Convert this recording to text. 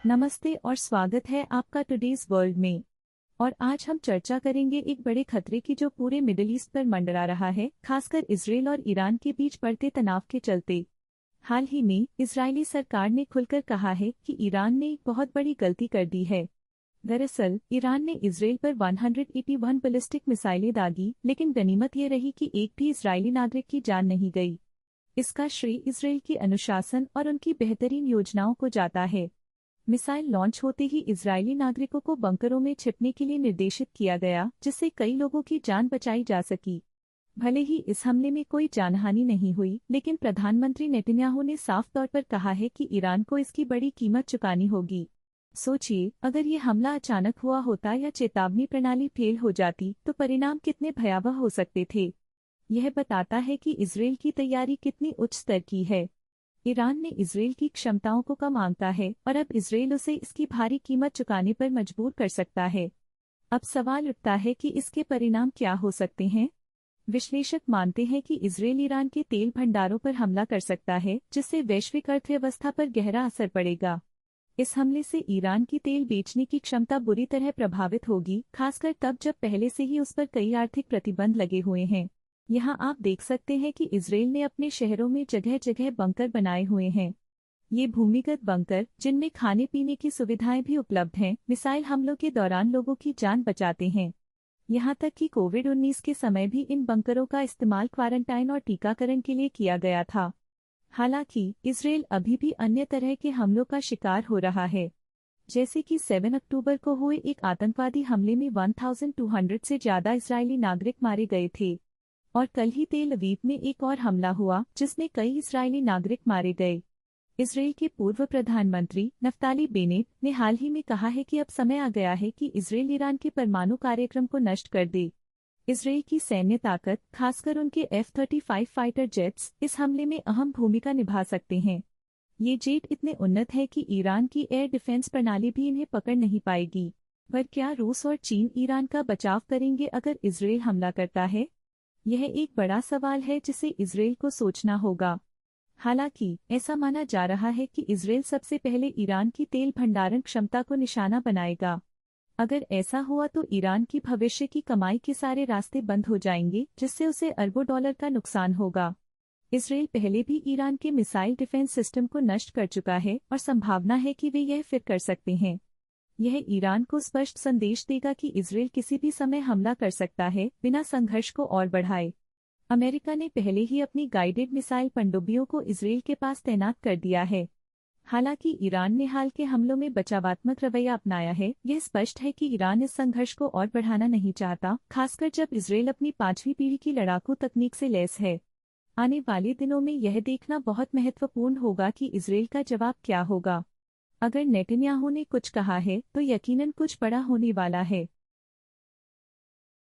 नमस्ते और स्वागत है आपका टुडेज वर्ल्ड में। और आज हम चर्चा करेंगे एक बड़े खतरे की जो पूरे मिडिल ईस्ट पर मंडरा रहा है, खासकर इजराइल और ईरान के बीच बढ़ते तनाव के चलते। हाल ही में इजरायली सरकार ने खुलकर कहा है कि ईरान ने एक बहुत बड़ी गलती कर दी है। दरअसल ईरान ने इजराइल पर 181 बैलिस्टिक मिसाइलें दागी, लेकिन गनीमत ये रही कि एक भी इजरायली नागरिक की जान नहीं गई। इसका श्रेय इजराइल की अनुशासन और उनकी बेहतरीन योजनाओं को जाता है। मिसाइल लॉन्च होते ही इजरायली नागरिकों को बंकरों में छिपने के लिए निर्देशित किया गया, जिससे कई लोगों की जान बचाई जा सकी। भले ही इस हमले में कोई जानहानि नहीं हुई, लेकिन प्रधानमंत्री नेतन्याहू ने साफ तौर पर कहा है कि ईरान को इसकी बड़ी कीमत चुकानी होगी। सोचिए, अगर ये हमला अचानक हुआ होता या चेतावनी प्रणाली फेल हो जाती तो परिणाम कितने भयावह हो सकते थे। यह बताता है कि इजराइल की तैयारी कितनी उच्च स्तर की है। ईरान ने इजराइल की क्षमताओं को कम आंका है और अब इजराइल उसे इसकी भारी कीमत चुकाने पर मजबूर कर सकता है। अब सवाल उठता है कि इसके परिणाम क्या हो सकते हैं। विश्लेषक मानते हैं कि इजराइल ईरान के तेल भंडारों पर हमला कर सकता है, जिससे वैश्विक अर्थव्यवस्था पर गहरा असर पड़ेगा। इस हमले से ईरान की तेल बेचने की क्षमता बुरी तरह प्रभावित होगी, खासकर तब जब पहले से ही उस पर कई आर्थिक प्रतिबंध लगे हुए हैं। यहाँ आप देख सकते हैं कि इजराइल ने अपने शहरों में जगह जगह बंकर बनाए हुए हैं। ये भूमिगत बंकर, जिनमें खाने पीने की सुविधाएं भी उपलब्ध हैं, मिसाइल हमलों के दौरान लोगों की जान बचाते हैं। यहाँ तक कि कोविड-19 के समय भी इन बंकरों का इस्तेमाल क्वारंटाइन और टीकाकरण के लिए किया गया था। हालांकि इजराइल अभी भी अन्य तरह के हमलों का शिकार हो रहा है, जैसे कि 7 अक्टूबर को हुए एक आतंकवादी हमले में 1200 से ज्यादा इजरायली नागरिक मारे गए थे। और कल ही तेल अवीव में एक और हमला हुआ, जिसमें कई इजरायली नागरिक मारे गए। इजराइल के पूर्व प्रधानमंत्री नफ्ताली बेनेट ने हाल ही में कहा है कि अब समय आ गया है कि इजराइल ईरान के परमाणु कार्यक्रम को नष्ट कर दे। इजराइल की सैन्य ताकत, खासकर उनके F-35 फाइटर जेट्स, इस हमले में अहम भूमिका निभा सकते हैं। ये जेट इतने उन्नत है कि ईरान की एयर डिफेंस प्रणाली भी इन्हें पकड़ नहीं पाएगी। पर क्या रूस और चीन ईरान का बचाव करेंगे अगर इजराइल हमला करता है? यह एक बड़ा सवाल है जिसे इजराइल को सोचना होगा। हालांकि ऐसा माना जा रहा है कि इजराइल सबसे पहले ईरान की तेल भंडारण क्षमता को निशाना बनाएगा। अगर ऐसा हुआ तो ईरान की भविष्य की कमाई के सारे रास्ते बंद हो जाएंगे, जिससे उसे अरबों डॉलर का नुकसान होगा। इजराइल पहले भी ईरान के मिसाइल डिफेंस सिस्टम को नष्ट कर चुका है और संभावना है कि वे यह फिर कर सकते हैं। यह ईरान को स्पष्ट संदेश देगा कि इजराइल किसी भी समय हमला कर सकता है, बिना संघर्ष को और बढ़ाए। अमेरिका ने पहले ही अपनी गाइडेड मिसाइल पनडुब्बियों को इजराइल के पास तैनात कर दिया है। हालांकि ईरान ने हाल के हमलों में बचावात्मक रवैया अपनाया है। यह स्पष्ट है कि ईरान इस संघर्ष को और बढ़ाना नहीं चाहता, खासकर जब इजराइल अपनी 5वीं पीढ़ी की लड़ाकू तकनीक से लैस है। आने वाले दिनों में यह देखना बहुत महत्वपूर्ण होगा कि इजराइल का जवाब क्या होगा। अगर नेतन्याहू ने कुछ कहा है तो यकीनन कुछ बड़ा होने वाला है।